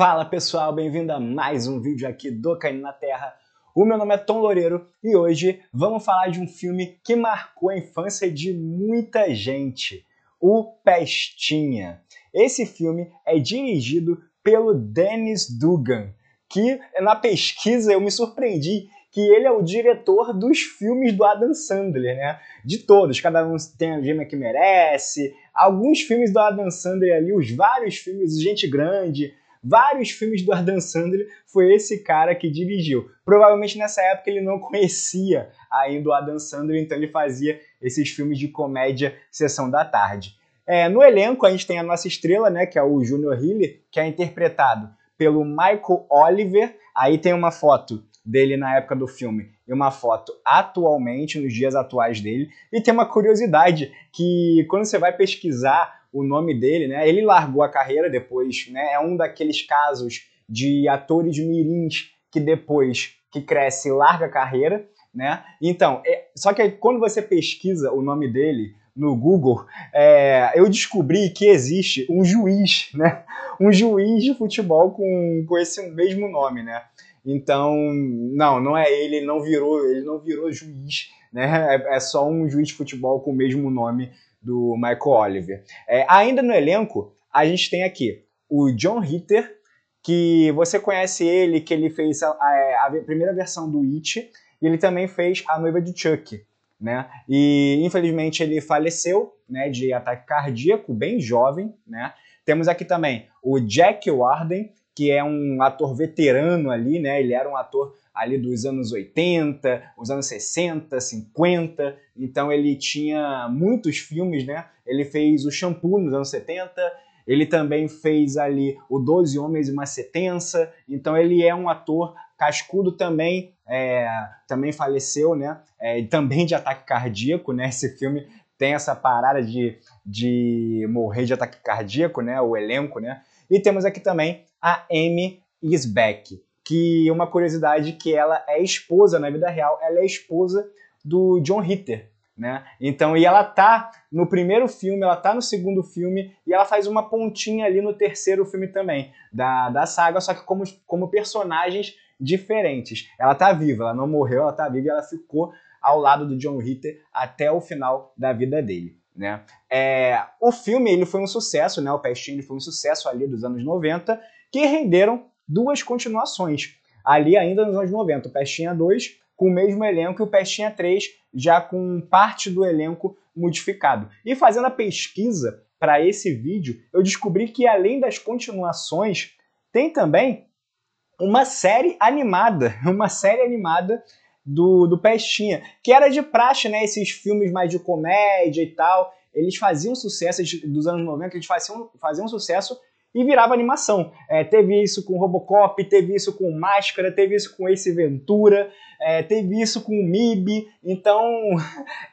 Fala pessoal, bem-vindo a mais um vídeo aqui do Caindo na Terra. O meu nome é Tom Loureiro e hoje vamos falar de um filme que marcou a infância de muita gente, o Pestinha. Esse filme é dirigido pelo Dennis Dugan, que na pesquisa eu me surpreendi que ele é o diretor dos filmes do Adam Sandler, né? De todos, cada um tem a gema que merece. Alguns filmes do Adam Sandler ali, os vários filmes, Gente Grande, vários filmes do Adam Sandler, foi esse cara que dirigiu. Provavelmente nessa época ele não conhecia ainda o Adam Sandler, então ele fazia esses filmes de comédia Sessão da Tarde. No elenco a gente tem a nossa estrela, né, que é o Junior Healy, que é interpretado pelo Michael Oliver. Aí tem uma foto dele na época do filme e uma foto atualmente, nos dias atuais dele. E tem uma curiosidade que quando você vai pesquisar o nome dele, né, ele largou a carreira depois, né, é um daqueles casos de atores mirins que depois que cresce larga a carreira, né? Então, só que quando você pesquisa o nome dele no Google, eu descobri que existe um juiz, né? Um juiz de futebol com esse mesmo nome, né? Então, não é ele, ele não virou juiz, né? É só um juiz de futebol com o mesmo nome do Michael Oliver. Ainda no elenco, a gente tem aqui o John Ritter, que você conhece ele, que ele fez a primeira versão do It, e ele também fez A Noiva de Chuck, né? E infelizmente ele faleceu, né, de ataque cardíaco, bem jovem, né? Temos aqui também o Jack Warden, que é um ator veterano ali, né? Ele era um ator ali dos anos 80, os anos 60, 50, então ele tinha muitos filmes, né? Ele fez o Shampoo nos anos 70, ele também fez ali o 12 Homens e uma Sentença, então ele é um ator cascudo também, também faleceu, né? Também de ataque cardíaco, né? Esse filme tem essa parada de morrer de ataque cardíaco, né? O elenco, né? E temos aqui também a Amy Isbeck, que uma curiosidade que ela é esposa, na vida real, ela é esposa do John Ritter, né? Então, e ela tá no primeiro filme, ela tá no segundo filme, e ela faz uma pontinha ali no terceiro filme também, da saga, só que como personagens diferentes. Ela tá viva, ela não morreu, ela tá viva e ela ficou ao lado do John Ritter até o final da vida dele, né? O filme ele foi um sucesso, né? O Pestinha ele foi um sucesso ali dos anos 90, que renderam duas continuações, ali ainda nos anos 90, o Pestinha 2 com o mesmo elenco e o Pestinha 3 já com parte do elenco modificado. E fazendo a pesquisa para esse vídeo, eu descobri que além das continuações, tem também uma série animada do Pestinha, que era de praxe, né? Esses filmes mais de comédia e tal, eles faziam sucesso dos anos 90, eles faziam sucesso e virava animação. Teve isso com Robocop, teve isso com Máscara, teve isso com Ace Ventura, teve isso com MIB. Então,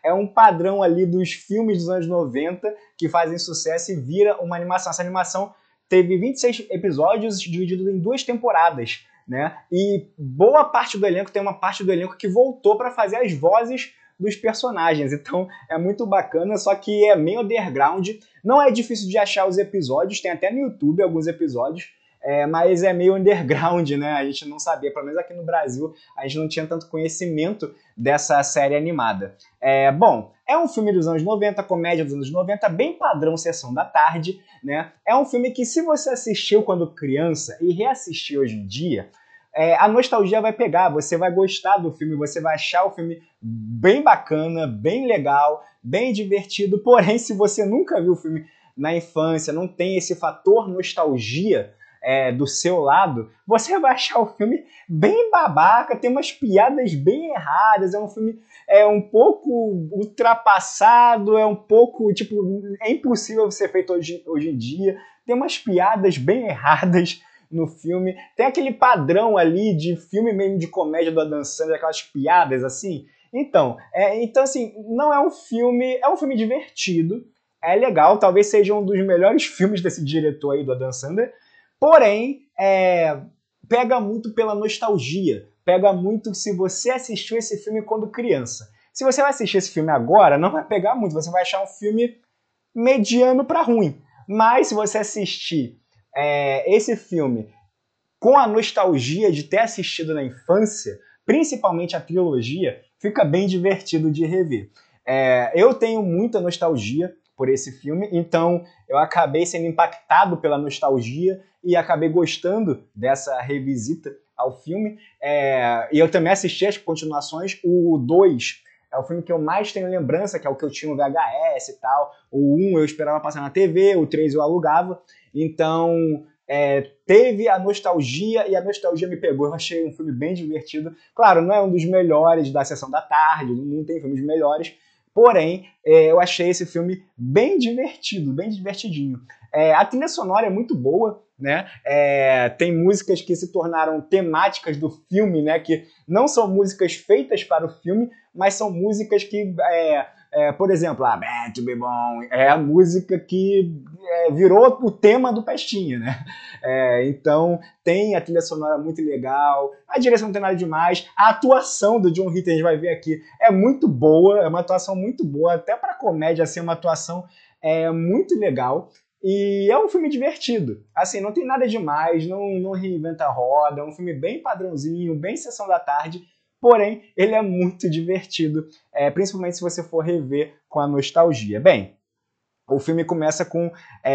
é um padrão ali dos filmes dos anos 90 que fazem sucesso e vira uma animação. Essa animação teve 26 episódios divididos em 2 temporadas, né? E boa parte do elenco, tem uma parte do elenco que voltou para fazer as vozes dos personagens, então é muito bacana, só que é meio underground, não é difícil de achar os episódios, tem até no YouTube alguns episódios, mas é meio underground, né? A gente não sabia, pelo menos aqui no Brasil, a gente não tinha tanto conhecimento dessa série animada. Bom, é um filme dos anos 90, comédia dos anos 90, bem padrão Sessão da Tarde, né? É um filme que se você assistiu quando criança e reassistir hoje em dia, a nostalgia vai pegar, você vai gostar do filme, você vai achar o filme bem bacana, bem legal, bem divertido, porém, se você nunca viu o filme na infância, não tem esse fator nostalgia do seu lado, você vai achar o filme bem babaca, tem umas piadas bem erradas, é um filme um pouco ultrapassado, é um pouco, tipo, é impossível ser feito hoje em dia, tem umas piadas bem erradas no filme, tem aquele padrão ali de filme mesmo de comédia do Adam Sandler, aquelas piadas assim. Então assim, não é um filme divertido, é legal, talvez seja um dos melhores filmes desse diretor aí do Adam Sandler, porém, pega muito pela nostalgia, pega muito se você assistiu esse filme quando criança. Se você vai assistir esse filme agora, não vai pegar muito, você vai achar um filme mediano para ruim, mas se você assistir esse filme com a nostalgia de ter assistido na infância, principalmente a trilogia, fica bem divertido de rever. Eu tenho muita nostalgia por esse filme, então eu acabei sendo impactado pela nostalgia e acabei gostando dessa revisita ao filme. E eu também assisti as continuações. O 2 é o filme que eu mais tenho lembrança, que é o que eu tinha no VHS e tal. O 1 eu esperava passar na TV, o 3 eu alugava. Então, teve a nostalgia e a nostalgia me pegou. Eu achei um filme bem divertido. Claro, não é um dos melhores da Sessão da Tarde, não tem filmes melhores. Porém, eu achei esse filme bem divertido, bem divertidinho. A trilha sonora é muito boa, né? Tem músicas que se tornaram temáticas do filme, né? Que não são músicas feitas para o filme, mas são músicas que, por exemplo, a Bad to Be Bom é a música que virou o tema do Pestinha, né? Então tem a trilha sonora muito legal, a direção não tem nada demais, a atuação do John Ritter, a gente vai ver aqui, é muito boa, é uma atuação muito boa, até para comédia, assim, é uma atuação muito legal. E é um filme divertido. Assim, não tem nada demais, não reinventa a roda, é um filme bem padrãozinho, bem Sessão da Tarde, porém, ele é muito divertido, principalmente se você for rever com a nostalgia. Bem, o filme começa com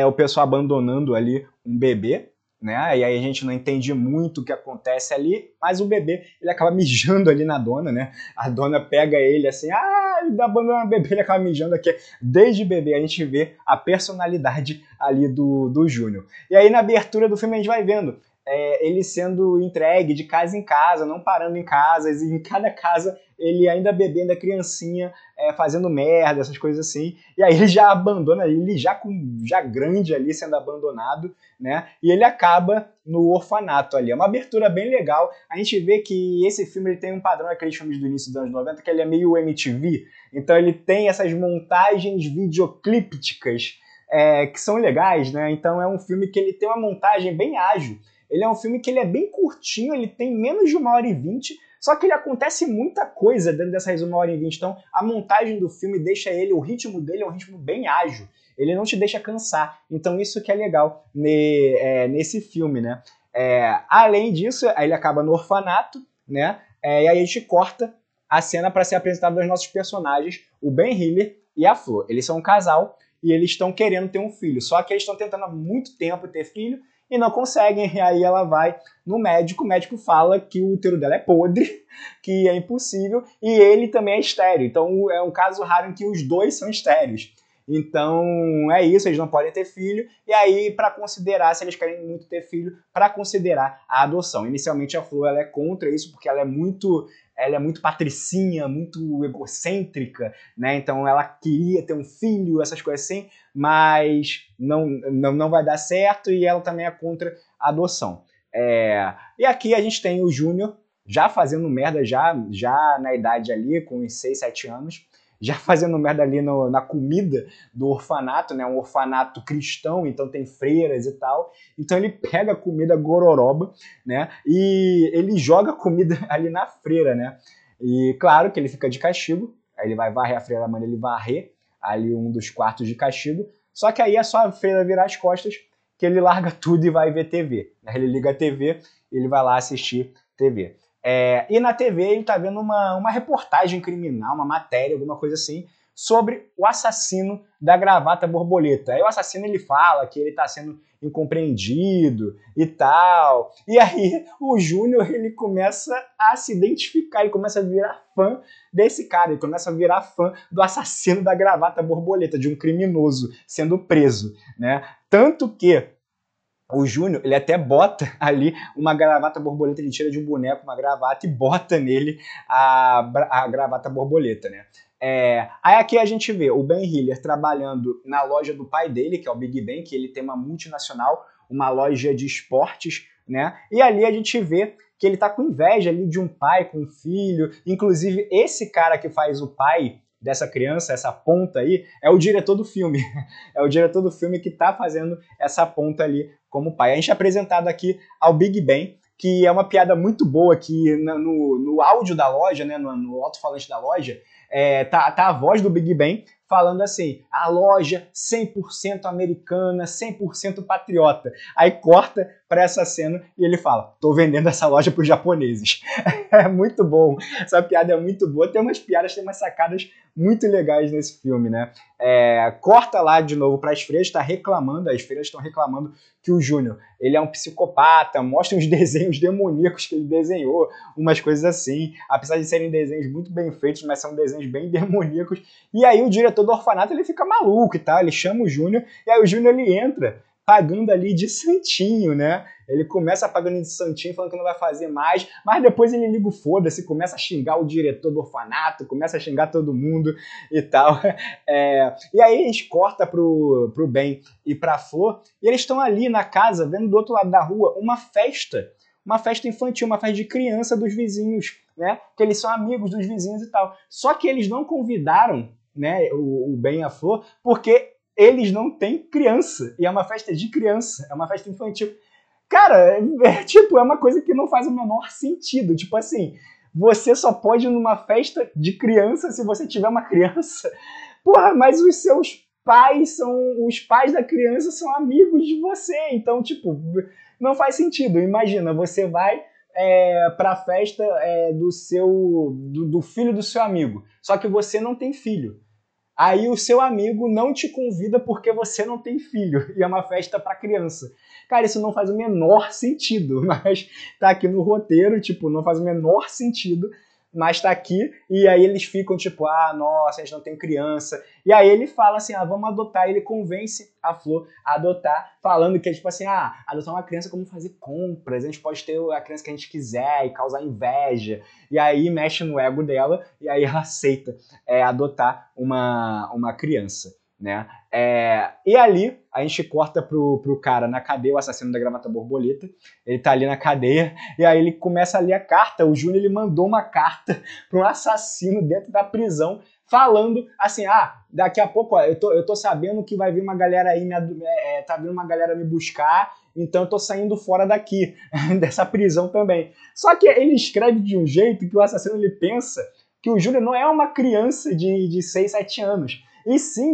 o pessoal abandonando ali um bebê, né? E aí a gente não entende muito o que acontece ali, mas o bebê, ele acaba mijando ali na dona, né? A dona pega ele assim, ele abandona o bebê, ele acaba mijando aqui. Desde bebê a gente vê a personalidade ali do Júnior. E aí na abertura do filme a gente vai vendo ele sendo entregue de casa em casa, não parando em casas, e em cada casa ele ainda bebendo a criancinha, fazendo merda, essas coisas assim. E aí ele já abandona ele, já grande ali, sendo abandonado, né? E ele acaba no orfanato ali. É uma abertura bem legal. A gente vê que esse filme ele tem um padrão daqueles filmes do início dos anos 90, que ele é meio MTV. Então ele tem essas montagens videoclípticas que são legais, né? Então é um filme que ele tem uma montagem bem ágil. Ele é um filme que ele é bem curtinho, ele tem menos de 1h20, só que ele acontece muita coisa dentro dessas 1h20. Então, a montagem do filme deixa o ritmo dele é um ritmo bem ágil. Ele não te deixa cansar. Então, isso que é legal nesse filme, né? Além disso, ele acaba no orfanato, né? E aí a gente corta a cena para ser apresentado aos nossos personagens, o Ben Hiller e a Flor. Eles são um casal e eles estão querendo ter um filho. Só que eles estão tentando há muito tempo ter filho, e não conseguem, e aí ela vai no médico, o médico fala que o útero dela é podre, que é impossível, e ele também é estéreo. Então é um caso raro em que os dois são estéreos. Então é isso, eles não podem ter filho, e aí para considerar, se eles querem muito ter filho, para considerar a adoção. Inicialmente a Flor ela é contra isso, porque ela é muito patricinha, muito egocêntrica, né? Então ela queria ter um filho, essas coisas assim, mas não vai dar certo, e ela também é contra a adoção. E aqui a gente tem o Júnior já fazendo merda, já na idade ali, com uns 6, 7 anos, já fazendo merda ali na comida do orfanato, né? Um orfanato cristão, então tem freiras e tal. Então ele pega a comida gororoba, né? E ele joga a comida ali na freira, né? E claro que ele fica de castigo, aí ele vai varrer, a freira manda ele varrer ali um dos quartos de castigo, só que aí é só a freira virar as costas que ele larga tudo e vai ver TV. Ele liga a TV e ele vai lá assistir TV. E na TV ele tá vendo uma reportagem criminal, uma matéria, alguma coisa assim, sobre o assassino da gravata borboleta. Aí o assassino ele fala que ele tá sendo incompreendido e tal. E aí o Júnior ele começa a se identificar, ele começa a virar fã desse cara, ele começa a virar fã do assassino da gravata borboleta, de um criminoso sendo preso, né? Tanto que o Júnior, ele até bota ali uma gravata borboleta, ele tira de um boneco uma gravata e bota nele a gravata borboleta, né? Aí aqui a gente vê o Ben Hiller trabalhando na loja do pai dele, que é o Big Ben, que ele tem uma multinacional, uma loja de esportes, né? E ali a gente vê que ele tá com inveja ali de um pai com um filho. Inclusive, esse cara que faz o pai dessa criança, essa ponta aí, é o diretor do filme. É o diretor do filme que tá fazendo essa ponta ali como pai. A gente é apresentado aqui ao Big Ben, que é uma piada muito boa que no áudio da loja, né, no alto-falante da loja, tá a voz do Big Ben falando assim, a loja 100% americana, 100% patriota. Aí corta para essa cena e ele fala, tô vendendo essa loja para os japoneses. É muito bom, essa piada é muito boa, tem umas piadas, tem umas sacadas muito legais nesse filme, né? Corta lá de novo para as freiras, as freiras estão reclamando que o Júnior, ele é um psicopata, mostra uns desenhos demoníacos que ele desenhou, umas coisas assim, apesar de serem desenhos muito bem feitos, mas são desenhos bem demoníacos, e aí o diretor do orfanato, ele fica maluco e tal, ele chama o Júnior, e aí o Júnior, ele entra pagando ali de santinho, né? Ele começa pagando de santinho, falando que não vai fazer mais, mas depois ele liga o foda-se, começa a xingar o diretor do orfanato, começa a xingar todo mundo e tal. E aí a gente corta pro Ben e pra Flor, e eles estão ali na casa, vendo do outro lado da rua, uma festa infantil, uma festa de criança dos vizinhos, né? Que eles são amigos dos vizinhos e tal. Só que eles não convidaram, né, o Ben e a Flor, porque eles não têm criança, e é uma festa de criança, é uma festa infantil. Cara, é uma coisa que não faz o menor sentido, tipo assim, você só pode ir numa festa de criança se você tiver uma criança. Porra, mas os pais da criança são amigos de você, então, tipo, não faz sentido. Imagina, você vai pra festa do filho do seu amigo, só que você não tem filho. Aí o seu amigo não te convida porque você não tem filho, e é uma festa para criança. Cara, isso não faz o menor sentido, mas tá aqui no roteiro, tipo, não faz o menor sentido, mas tá aqui, e aí eles ficam tipo, nossa, a gente não tem criança. E aí ele fala assim, vamos adotar, ele convence a Flor a adotar, falando que é tipo assim, adotar uma criança é como fazer compras, a gente pode ter a criança que a gente quiser e causar inveja. E aí mexe no ego dela, e aí ela aceita adotar uma criança, né? E ali a gente corta pro cara na cadeia, o assassino da gravata borboleta, ele tá ali na cadeia, e aí ele começa a ler a carta, o Júnior, ele mandou uma carta para um assassino dentro da prisão, falando assim, daqui a pouco, eu tô sabendo que vai vir uma galera aí, tá vindo uma galera me buscar, então eu tô saindo fora daqui, dessa prisão também. Só que ele escreve de um jeito que o assassino, ele pensa que o Júnior não é uma criança de 6, 7 anos, e sim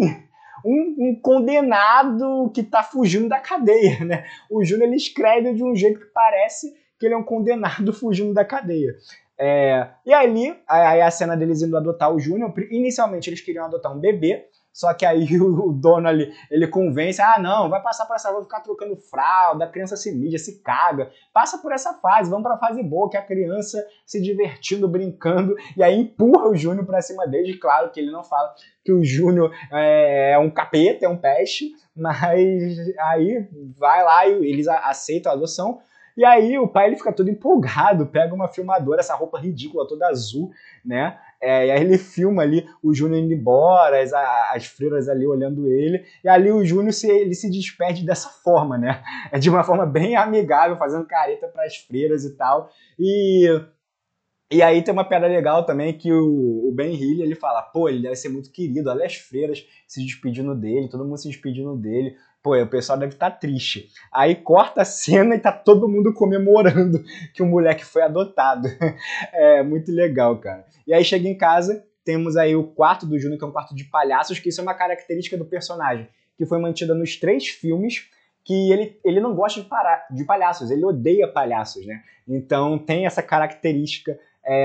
um condenado que tá fugindo da cadeia, né? O Júnior, ele escreve de um jeito que parece que ele é um condenado fugindo da cadeia. E aí a cena deles indo adotar o Júnior, inicialmente eles queriam adotar um bebê, só que aí o dono ali, ele convence, não, vai passar por essa rua, ficar trocando fralda, a criança se mija, se caga, passa por essa fase, vamos pra fase boa, que a criança se divertindo, brincando, e aí empurra o Júnior pra cima dele, claro que ele não fala que o Júnior é um capeta, é um peste, mas aí vai lá e eles aceitam a adoção. E aí o pai, ele fica todo empolgado, pega uma filmadora, essa roupa ridícula, toda azul, né? E aí ele filma ali o Júnior indo embora, as freiras ali olhando ele, e ali o Júnior ele se despede dessa forma, né? De uma forma bem amigável, fazendo careta para as freiras e tal. E aí tem uma piada legal também que o Ben Healy, ele fala, pô, ele deve ser muito querido, olha as freiras se despedindo dele, todo mundo se despedindo dele, pô, o pessoal deve estar triste. Aí corta a cena e tá todo mundo comemorando que o moleque foi adotado. É muito legal, cara. E aí chega em casa, temos aí o quarto do Júnior, que é um quarto de palhaços, que isso é uma característica do personagem, que foi mantida nos 3 filmes, que ele não gosta de palhaços, ele odeia palhaços, né? Então tem essa característica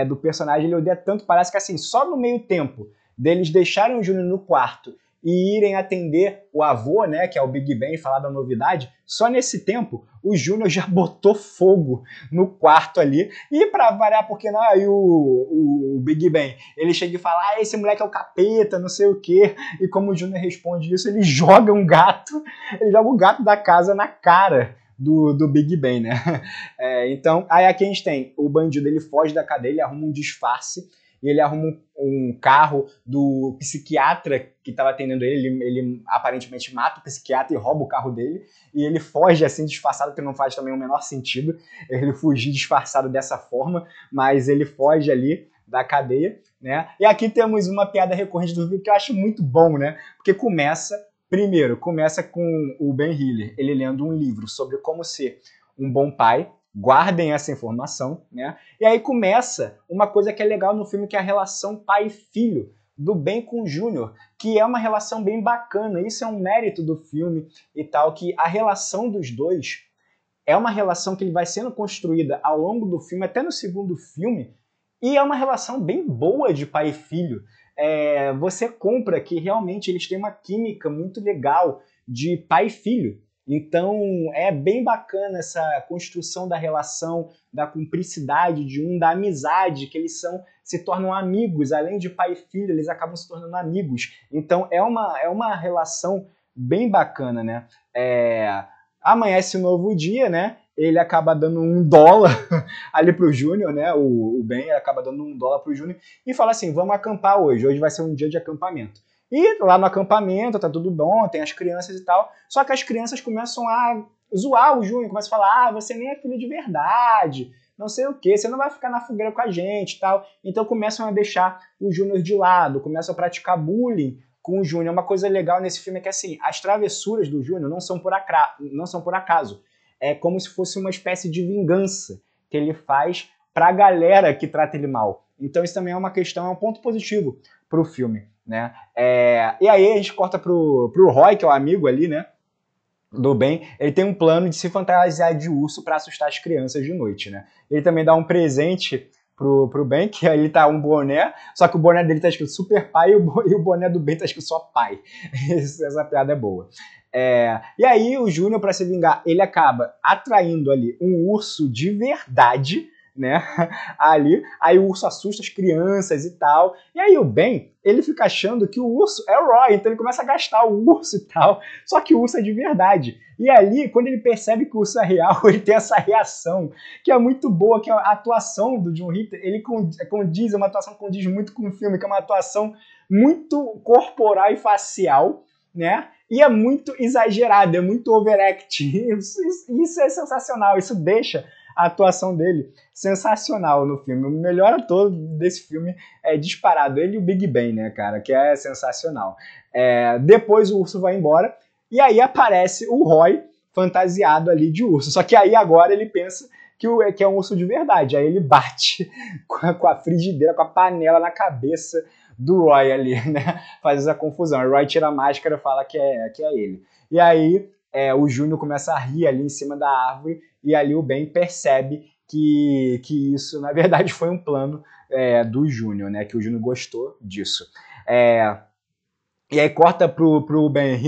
do personagem, ele odeia tanto palhaço que assim, só no meio tempo deles deixarem o Júnior no quarto e irem atender o avô, né, que é o Big Ben, falar da novidade, só nesse tempo o Júnior já botou fogo no quarto ali, e pra variar, porque não, aí o Big Ben, ele chega e fala, esse moleque é o capeta, não sei o quê, e como o Júnior responde isso, ele joga o gato da casa na cara do Big Ben, né? Então, aí aqui a gente tem o bandido, ele foge da cadeia, ele arruma um disfarce, e ele arruma um carro do psiquiatra que estava atendendo ele aparentemente mata o psiquiatra e rouba o carro dele, e ele foge assim disfarçado, que não faz também o menor sentido ele fugir disfarçado dessa forma, mas ele foge ali da cadeia, né? E aqui temos uma piada recorrente do vídeo que eu acho muito bom, né? Porque começa com o Ben Healy, ele lendo um livro sobre como ser um bom pai. Guardem essa informação, né? E aí começa uma coisa que é legal no filme, que é a relação pai e filho. do Ben com o Júnior, que é uma relação bem bacana. Isso é um mérito do filme e tal, que a relação dos dois é uma relação que ele vai sendo construída ao longo do filme, até no segundo filme, e é uma relação bem boa de pai e filho. Você compra que realmente eles têm uma química muito legal de pai e filho. Então é bem bacana essa construção da relação, da cumplicidade de um, da amizade, que eles se tornam amigos, além de pai e filho, eles acabam se tornando amigos. Então é uma relação bem bacana, né? Amanhece um novo dia, né? Ele acaba dando $1 ali pro Júnior, né? O Ben acaba dando $1 pro Júnior e fala assim: vamos acampar hoje. Hoje vai ser um dia de acampamento. E lá no acampamento tá tudo bom, tem as crianças e tal. Só que as crianças começam a zoar o Júnior, começam a falar: você nem é filho de verdade, não sei o que, você não vai ficar na fogueira com a gente e tal. Então começam a deixar o Júnior de lado, começam a praticar bullying com o Júnior. Uma coisa legal nesse filme é que assim, as travessuras do Júnior não são por acaso. É como se fosse uma espécie de vingança que ele faz pra galera que trata ele mal. Então isso também é uma questão, é um ponto positivo pro filme, né? E aí a gente corta pro Roy, que é o amigo ali, né? Do Ben. Ele tem um plano de se fantasiar de urso para assustar as crianças de noite, né? Ele também dá um presente pro Ben, que aí tá um boné, só que o boné dele tá escrito Super Pai e o boné do Ben tá escrito só Pai. Essa piada é boa. E aí o Júnior, para se vingar, ele acaba atraindo ali um urso de verdade, né? Aí o urso assusta as crianças e tal. E aí o Ben, ele fica achando que o urso é o Roy, então ele começa a gastar o urso e tal. Só que o urso é de verdade. E ali, quando ele percebe que o urso é real, ele tem essa reação, que é muito boa, que é a atuação do John Ritter, ele condiz, é uma atuação que condiz muito com o filme, que é uma atuação muito corporal e facial, né? E é muito exagerado, é muito overact. Isso é sensacional, isso deixa a atuação dele sensacional no filme. O melhor ator desse filme é disparado, ele e o Big Ben, né, cara, que é sensacional. Depois o urso vai embora e aí aparece o Roy fantasiado ali de urso. Só que aí agora ele pensa que é um urso de verdade. Aí ele bate com a frigideira, com a panela na cabeça do Roy ali, né? Faz essa confusão. O Roy tira a máscara e fala que é ele. E aí o Júnior começa a rir ali em cima da árvore e ali o Ben percebe que isso, na verdade, foi um plano do Júnior, né? Que o Júnior gostou disso. E aí corta pro Ben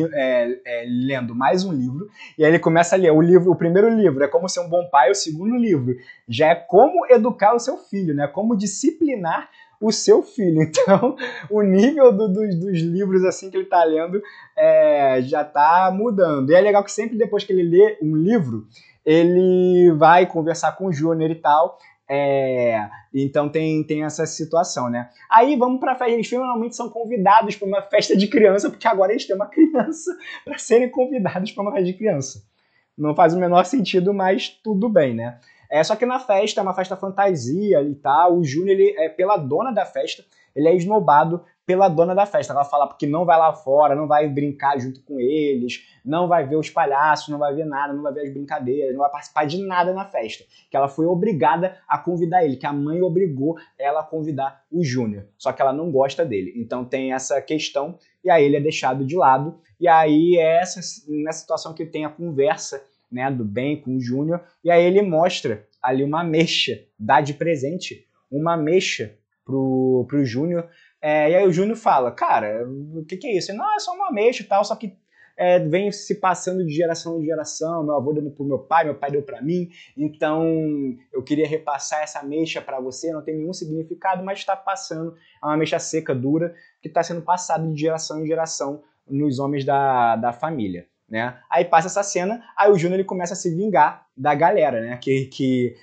lendo mais um livro, e aí ele começa a ler o primeiro livro é Como Ser um Bom Pai, o segundo livro já é Como Educar o Seu Filho, né? Como disciplinar o seu filho. Então, o nível dos livros assim que ele tá lendo já tá mudando. E é legal que sempre depois que ele lê um livro, ele vai conversar com o Júnior e tal. Então tem essa situação, né? Aí vamos pra festa. Eles finalmente são convidados para uma festa de criança, porque agora eles têm uma criança para serem convidados para uma festa de criança. Não faz o menor sentido, mas tudo bem, né? Só que na festa, é uma festa fantasia e tal, o Júnior, ele pela dona da festa, ele é esnobado pela dona da festa. Ela fala que não vai lá fora, não vai brincar junto com eles, não vai ver os palhaços, não vai ver nada, não vai ver as brincadeiras, não vai participar de nada na festa. Que ela foi obrigada a convidar ele, que a mãe obrigou ela a convidar o Júnior. Só que ela não gosta dele. Então tem essa questão, e aí ele é deixado de lado. E aí nessa situação que tem a conversa, né, do Ben com o Júnior, e aí ele mostra ali uma ameixa, dá de presente uma ameixa pro Júnior, e aí o Júnior fala, cara, o que é isso? Ele, não, é só uma ameixa e tal, só que vem se passando de geração em geração, meu avô deu pro meu pai deu pra mim, então eu queria repassar essa ameixa pra você, não tem nenhum significado, mas está passando, é uma ameixa seca, dura, que está sendo passada de geração em geração nos homens da família. Né? Aí passa essa cena, aí o Júnior ele começa a se vingar da galera, né? que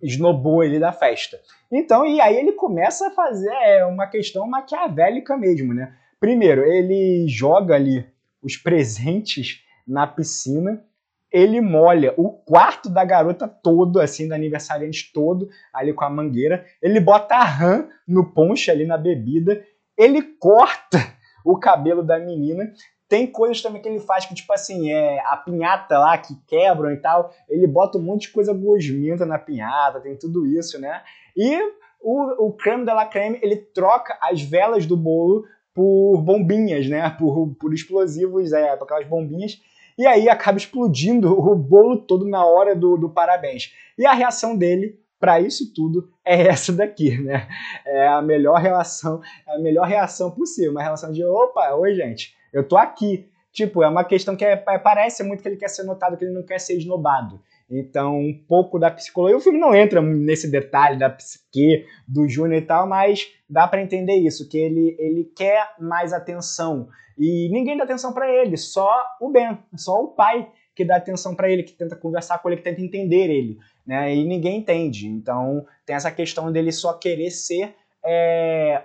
esnobou ele da festa. Então, e aí ele começa a fazer uma questão maquiavélica mesmo, né? Primeiro, ele joga ali os presentes na piscina, ele molha o quarto da garota todo, assim, do aniversariante todo, ali com a mangueira, ele bota a rã no ponche ali na bebida, ele corta o cabelo da menina. Tem coisas também que ele faz que, tipo assim, a pinhata lá que quebram e tal, ele bota um monte de coisa gosmenta na pinhata, tem tudo isso, né? E o creme de la creme, ele troca as velas do bolo por bombinhas, né? Por explosivos, por aquelas bombinhas. E aí acaba explodindo o bolo todo na hora do parabéns. E a reação dele para isso tudo é essa daqui, né? É a melhor reação possível. Uma relação de, opa, oi gente, eu tô aqui. Tipo, é uma questão que parece muito que ele quer ser notado, que ele não quer ser esnobado. Então, um pouco da psicologia. O filme não entra nesse detalhe da psique, do Júnior e tal, mas dá para entender isso, que ele quer mais atenção. E ninguém dá atenção para ele, só o Ben, só o pai que dá atenção para ele, que tenta conversar com ele, que tenta entender ele, né? E ninguém entende. Então, tem essa questão dele só querer ser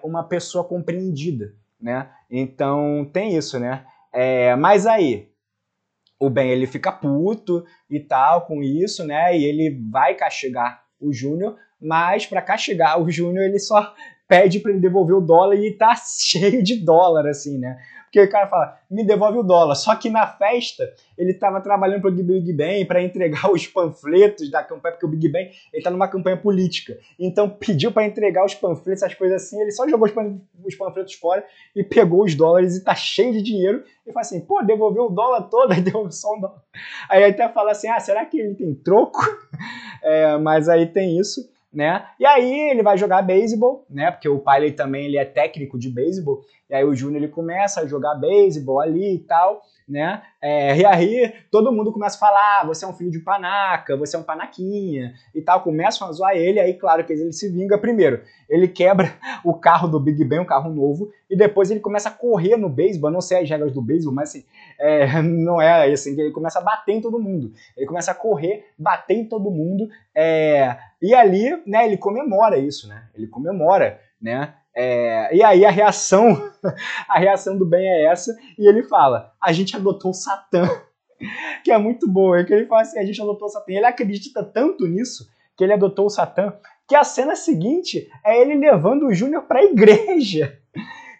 uma pessoa compreendida, né? Então, tem isso, né? Mas aí, o Ben, ele fica puto e tal com isso, né? E ele vai castigar o Júnior, mas para castigar o Júnior, ele só pede para ele devolver o dólar e tá cheio de dólar, assim, né? Porque o cara fala, me devolve o dólar. Só que na festa, ele estava trabalhando para o Big Ben para entregar os panfletos da campanha, porque o Big Ben ele tá numa campanha política. Então pediu para entregar os panfletos, essas coisas assim. Ele só jogou os panfletos fora e pegou os dólares e tá cheio de dinheiro. E fala assim, pô, devolveu o dólar todo, aí devolveu só um dólar. Aí até fala assim, será que ele tem troco? Mas aí tem isso. Né? E aí ele vai jogar beisebol, né? Porque o pai ele é técnico de beisebol, e aí o Júnior ele começa a jogar beisebol ali e tal, né? E aí todo mundo começa a falar, você é um filho de panaca, você é um panaquinha e tal, começam a zoar ele, aí claro que ele se vinga primeiro, ele quebra o carro do Big Ben, um carro novo, e depois ele começa a correr no beisebol, não sei as regras do beisebol, mas assim, não é assim, ele começa a bater em todo mundo, ele começa a correr, bater em todo mundo, e ali, né, ele comemora isso, né? Ele comemora, né? E aí a reação do Ben é essa, e ele fala, a gente adotou o Satã, que é muito boa, é que ele fala assim, a gente adotou o Satã, ele acredita tanto nisso, que ele adotou o Satã, que a cena seguinte é ele levando o Júnior pra igreja.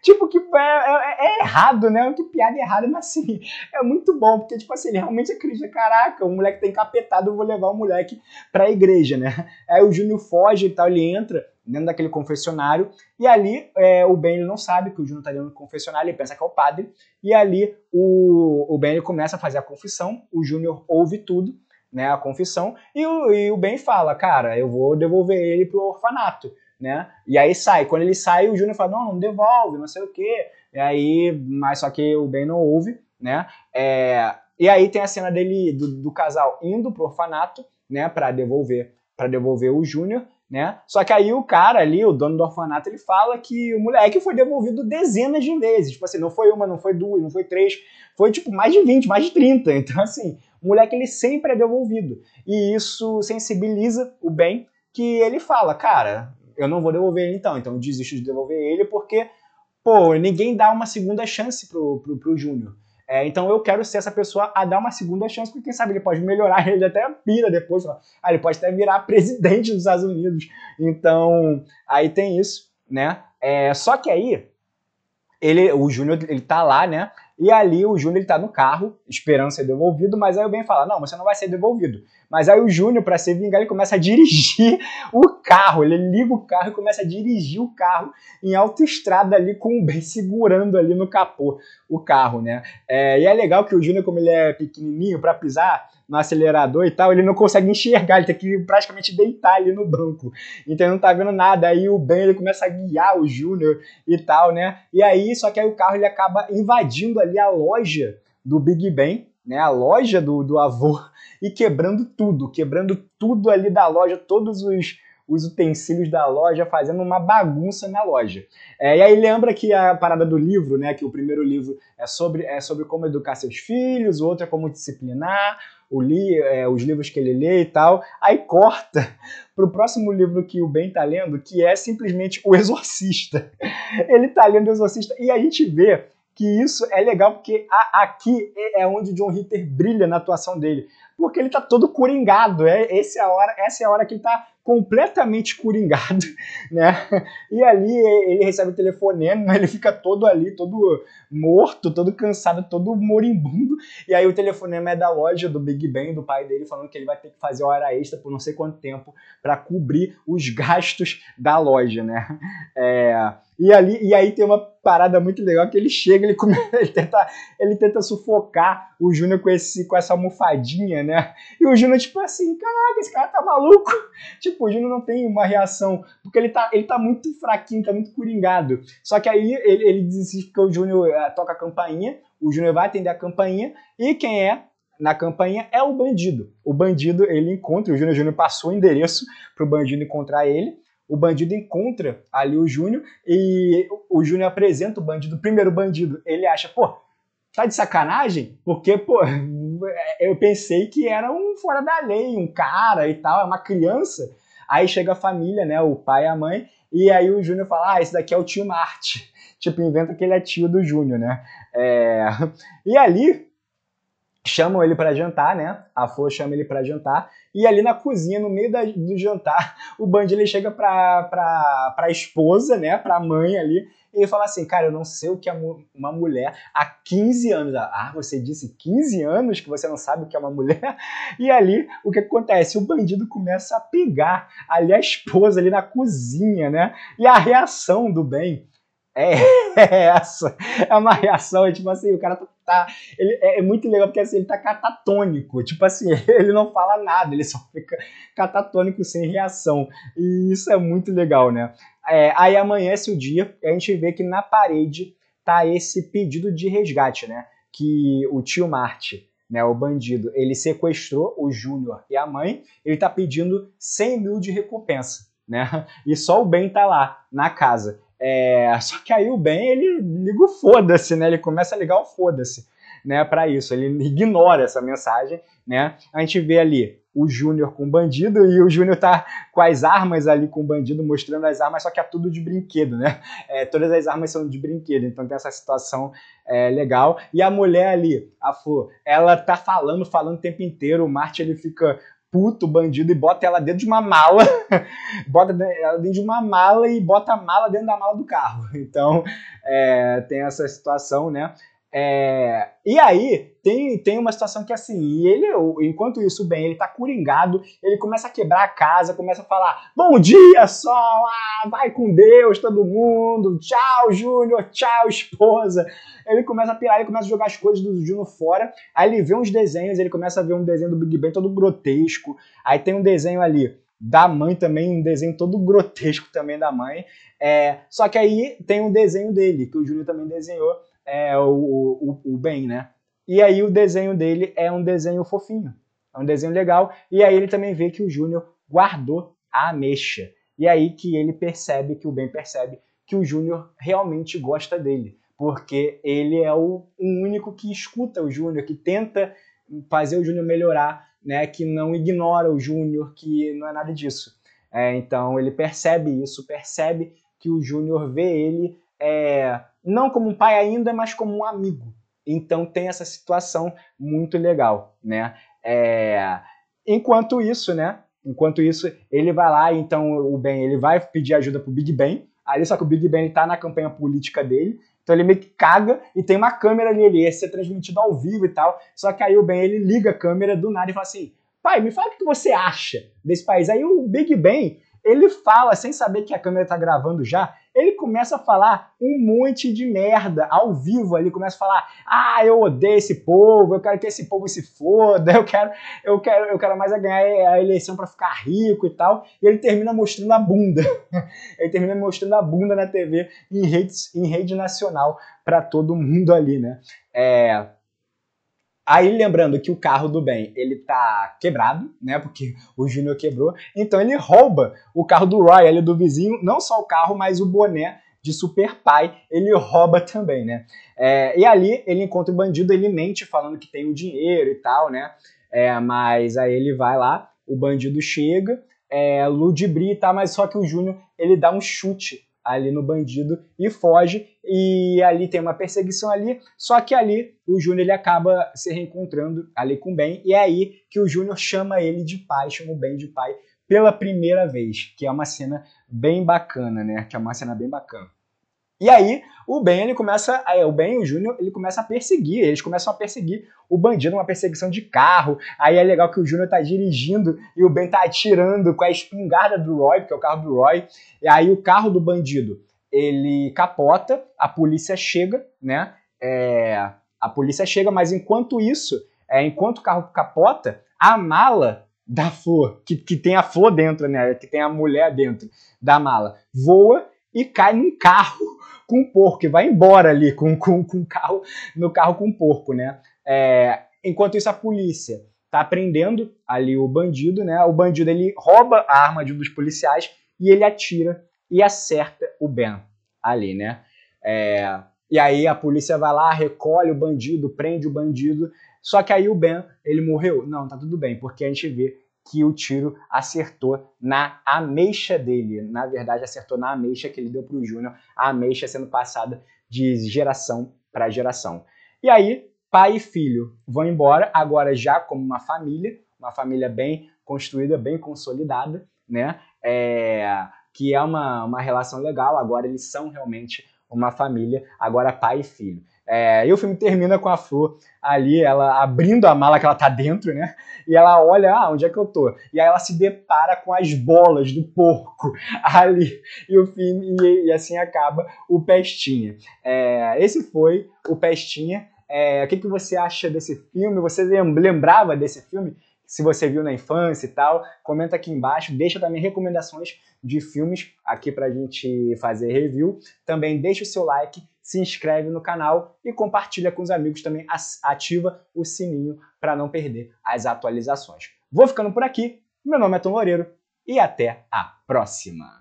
Tipo, que é errado, né? Que piada errada, mas assim, é muito bom, porque, tipo assim, ele realmente acredita, caraca, o moleque tá encapetado, eu vou levar o moleque pra igreja, né? Aí o Júnior foge e tal, ele entra dentro daquele confessionário, e ali o Ben ele não sabe que o Júnior tá dentro do confessionário, ele pensa que é o padre, e ali o Ben ele começa a fazer a confissão, o Júnior ouve tudo, né, a confissão, e o Ben fala, cara, eu vou devolver ele pro orfanato, né? E aí sai. Quando ele sai, o Júnior fala, não devolve, não sei o quê. E aí, mas só que o Ben não ouve, né? E aí tem a cena dele, do casal indo pro orfanato, né? Pra devolver o Júnior, né? Só que aí o cara ali, o dono do orfanato, ele fala que o moleque foi devolvido dezenas de vezes. Tipo assim, não foi uma, não foi duas, não foi três. Foi tipo mais de 20, mais de 30. Então assim, o moleque ele sempre é devolvido. E isso sensibiliza o Ben, que ele fala, cara, eu não vou devolver ele então eu desisto de devolver ele porque, pô, ninguém dá uma segunda chance pro Júnior. Então eu quero ser essa pessoa a dar uma segunda chance, porque quem sabe ele pode melhorar, ele até pira depois, ele pode até virar presidente dos Estados Unidos. Então, aí tem isso, né? Só que aí, o Júnior, ele tá lá, né? E ali o Júnior, ele tá no carro, esperando ser devolvido, mas aí o Ben fala, não, você não vai ser devolvido. Mas aí o Júnior, pra se vingar, ele começa a dirigir o carro, ele liga o carro e começa a dirigir o carro em autoestrada ali, com o Ben segurando ali no capô o carro, né? E é legal que o Júnior, como ele é pequenininho, pra pisar no acelerador e tal, ele não consegue enxergar, ele tem que praticamente deitar ali no banco, então ele não tá vendo nada. Aí o Ben, ele começa a guiar o Júnior e tal, né? E aí, só que aí o carro, ele acaba invadindo ali a loja do Big Ben, né? A loja do avô, e quebrando tudo ali da loja, todos os utensílios da loja, fazendo uma bagunça na loja. E aí lembra que a parada do livro, né? Que o primeiro livro é sobre como educar seus filhos, o outro é como disciplinar, os livros que ele lê e tal. Aí corta pro próximo livro que o Ben tá lendo, que é simplesmente O Exorcista. Ele tá lendo O Exorcista e a gente vê que isso é legal porque aqui é onde o John Ritter brilha na atuação dele. porque ele tá todo coringado. Essa é a hora que ele tá completamente coringado, né? E ali ele recebe o telefonema, ele fica todo ali, todo morto, todo cansado, todo moribundo. E aí o telefonema é da loja do Big Ben, do pai dele, falando que ele vai ter que fazer hora extra por não sei quanto tempo para cobrir os gastos da loja, né? E aí tem uma parada muito legal que ele chega, ele tenta sufocar o Júnior com essa almofadinha, né? E o Júnior, tipo assim, caraca, esse cara tá maluco. Tipo, o Júnior não tem uma reação, porque ele tá muito fraquinho, tá muito coringado. Só que aí ele desiste porque o Júnior toca a campainha, o Júnior vai atender a campainha, e quem é na campainha é o bandido. O bandido, ele encontra, o Júnior passou o endereço pro bandido encontrar ele. O bandido encontra ali o Júnior e o Júnior apresenta o bandido. Primeiro, o bandido, ele acha, pô, tá de sacanagem? Porque, pô, eu pensei que era um fora da lei, um cara e tal, é uma criança. Aí chega a família, né, o pai e a mãe, e aí o Júnior fala, esse daqui é o tio Marte. Tipo, inventa que ele é tio do Júnior, né? E ali chamam ele para jantar, né? A Flor chama ele para jantar. E ali na cozinha, no meio do jantar, o bandido ele chega pra esposa, né? Pra mãe ali. E ele fala assim, cara, eu não sei o que é uma mulher há 15 anos. Ah, você disse 15 anos que você não sabe o que é uma mulher? E ali, o que acontece? O bandido começa a pegar ali a esposa ali na cozinha, né? E a reação do Ben é essa. É uma reação, tipo assim, o cara é muito legal porque assim, ele tá catatônico, tipo assim, ele não fala nada, ele só fica catatônico sem reação. E isso é muito legal, né? Aí amanhece o dia e a gente vê que na parede tá esse pedido de resgate, né? Que o tio Marte, né, o bandido, ele sequestrou o Júnior e a mãe, ele tá pedindo 100 mil de recompensa, né? E só o Ben tá lá, na casa. Só que aí o Ben, ele liga o foda-se, né? Ele começa a ligar o foda-se, né, para isso. Ele ignora essa mensagem, né? A gente vê ali o Júnior com o bandido e o Júnior tá com as armas ali com o bandido, mostrando as armas, só que é tudo de brinquedo, né? Todas as armas são de brinquedo, então tem essa situação legal. E a mulher ali, a Flor, ela tá falando o tempo inteiro, o Marte ele fica puto, bandido, e bota ela dentro de uma mala, bota ela dentro de uma mala e bota a mala dentro da mala do carro. Então, tem essa situação, né? E aí, tem uma situação que assim, enquanto isso, bem, ele tá coringado, ele começa a quebrar a casa, começa a falar, bom dia, sol, vai com Deus, todo mundo, tchau, Júnior, tchau, esposa. Ele começa a pirar, ele começa a jogar as coisas do Júnior fora, aí ele vê uns desenhos, ele começa a ver um desenho do Big Ben todo grotesco, aí tem um desenho ali da mãe também, um desenho todo grotesco também da mãe, só que aí tem um desenho dele, que o Júnior também desenhou, o Ben, né? E aí o desenho dele é um desenho fofinho, é um desenho legal, e aí ele também vê que o Júnior guardou a ameixa, e aí que ele percebe, que o Ben percebe, que o Júnior realmente gosta dele, porque ele é o único que escuta o Júnior, que tenta fazer o Júnior melhorar, né? Que não ignora o Júnior, que não é nada disso. Então ele percebe isso, percebe que o Júnior vê ele não como um pai ainda, mas como um amigo. Então tem essa situação muito legal, né? Enquanto isso, ele vai lá, então o Ben ele vai pedir ajuda pro Big Ben, aí só que o Big Ben tá na campanha política dele, então ele meio que caga e tem uma câmera ali, ele ia ser transmitido ao vivo e tal, só que aí o Ben ele liga a câmera do nada e fala assim, pai, me fala o que você acha desse país. Aí o Big Ben, ele fala, sem saber que a câmera tá gravando já, ele começa a falar um monte de merda ao vivo ali, começa a falar, eu odeio esse povo, eu quero que esse povo se foda, eu quero mais ganhar a eleição para ficar rico e tal, e ele termina mostrando a bunda, ele termina mostrando a bunda na TV em rede nacional para todo mundo ali, né? Aí lembrando que o carro do Ben, ele tá quebrado, né, porque o Júnior quebrou, então ele rouba o carro do Roy, ali do vizinho, não só o carro, mas o boné de Super Pai, ele rouba também, né. E ali ele encontra o bandido, ele mente falando que tem o dinheiro e tal, né, mas aí ele vai lá, o bandido chega, ludibria e tal, mas só que o Júnior, ele dá um chute ali no bandido e foge, e ali tem uma perseguição ali, só que ali o Júnior ele acaba se reencontrando ali com o Ben, e é aí que o Júnior chama ele de pai, chama o Ben de pai pela primeira vez, que é uma cena bem bacana, né? Que é uma cena bem bacana. E aí, o Ben, o Ben e o Júnior, ele começa a perseguir, eles começam a perseguir o bandido, uma perseguição de carro. Aí é legal que o Júnior tá dirigindo e o Ben tá atirando com a espingarda do Roy, porque é o carro do Roy. E aí o carro do bandido, ele capota, a polícia chega, né? A polícia chega, mas enquanto isso, enquanto o carro capota, a mala da flor, que tem a flor dentro, né? Que tem a mulher dentro da mala, voa e cai num carro com o porco, e vai embora ali com carro, no carro com o porco, né? Enquanto isso, a polícia tá prendendo ali o bandido, né? O bandido, ele rouba a arma de um dos policiais e ele atira e acerta o Ben ali, né? E aí a polícia vai lá, recolhe o bandido, prende o bandido, só que aí o Ben, ele morreu? Não, tá tudo bem, porque a gente vê que o tiro acertou na ameixa dele. Na verdade, acertou na ameixa que ele deu pro Júnior, a ameixa sendo passada de geração para geração. E aí, pai e filho vão embora, agora já como uma família bem construída, bem consolidada, né? Que é uma relação legal, agora eles são realmente uma família, agora pai e filho. E o filme termina com a Flor ali, ela abrindo a mala que ela tá dentro, né? E ela olha, onde é que eu tô? E aí ela se depara com as bolas do porco ali. E o filme, e assim acaba o Pestinha. Esse foi o Pestinha. O que você acha desse filme? Você lembrava desse filme? Se você viu na infância e tal, comenta aqui embaixo, deixa também recomendações de filmes aqui pra gente fazer review. Também deixa o seu like, se inscreve no canal e compartilha com os amigos também, ativa o sininho para não perder as atualizações. Vou ficando por aqui, meu nome é Tom Loureiro e até a próxima!